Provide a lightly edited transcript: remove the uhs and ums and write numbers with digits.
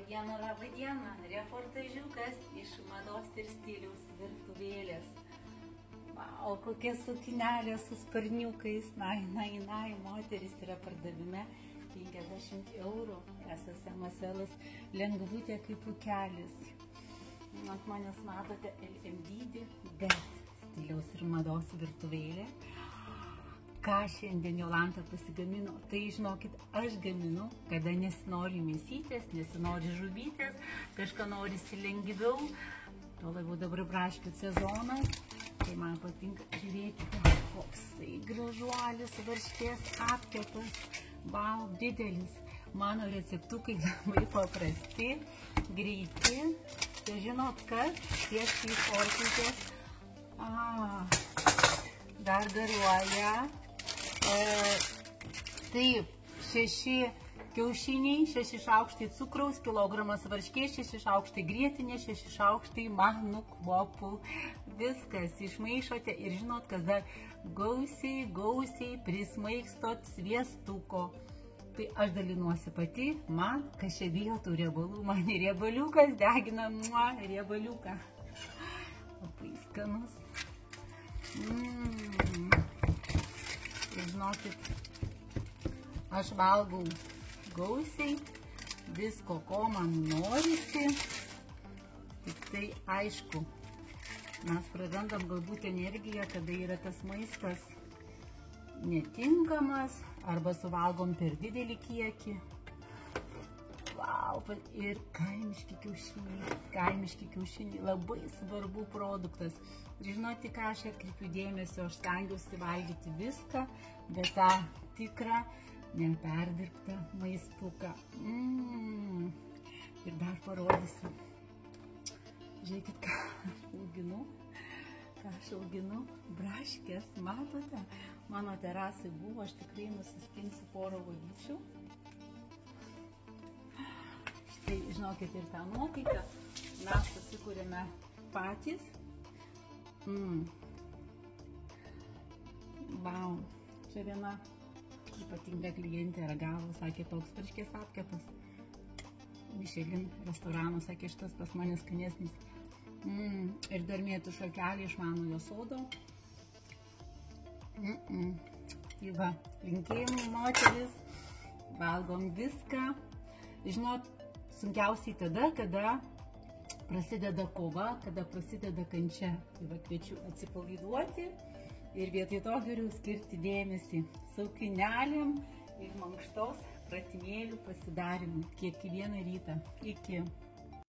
Labą dieną, reportažiukas iš mados ir stiliaus virtuvėlės. O kokia suknelė su sparniukais, moteris yra pardavime 50 eurų, SSMSL, lengvutė kaip pukelis. Ant manęs matote LM dydį, bet stiliaus ir mados virtuvėlė. Ką šiandien Jolanta pasigamino, tai žinokit, aš gaminu, kada nesinori mėsytės, nesinori žuvytės, kažką norisi lengviau, to labiau dabar braškių sezonas, tai man patinka, žiūrėkite, koks tai gražuolis varškės apkepas, wow, didelis, mano receptukai labai paprasti, greiti, tai žinot kas, tiesiai porkutės, dar garuoja. Taip, 6 kiaušiniai, 6 šaukštai cukraus, kilogramas varškės, 6 šaukštai grietinė, 6 šaukštai manų kvapų. Viskas išmaišote ir žinot, kas dar gausiai prismaigstot sviestuko. Tai aš dalinuosi pati, man kas čia bijo tų riebalų, man ir riebaliukas degina, riebaliuką. Labai skanus. Ir žinokit, aš valgau gausiai, visko, ko man norisi, tik tai aišku, mes prarandam galbūt energiją, kada yra tas maistas netinkamas, arba suvalgom per didelį kiekį. Wow, ir kaimiški kiaušiniai, labai svarbu produktas. Ir žinoti, ką aš atkreipiu dėmesio, aš stengiuosi valgyti viską, bet tą tikrą, neperdirbtą maistuką. Ir dar parodysiu. Žiūrėkit, ką aš auginu, braškės, matote? Mano terasai buvo, aš tikrai nusiskinsiu porą uogyčių. Štai, žinokit, ir tą nuotaiką mes susikūrėme patys. Wow, čia viena ypatinga klientė ragavo, sakė, toks varškės apkepas. Michelin restorano, sakė, šitas pas mane skanesnis. Ir dar mėtų šakelį iš manojo sodo. Tai va, linkėjimai moteris, valgom viską. Žinot, sunkiausiai tada, kada prasideda kova, kada prasideda kančia. Tai va, kviečiu atsipalaiduoti ir vietoj to geriau skirti dėmesį suknelėm ir mankštos pratimėlių pasidarimui kiekvieną rytą. Iki.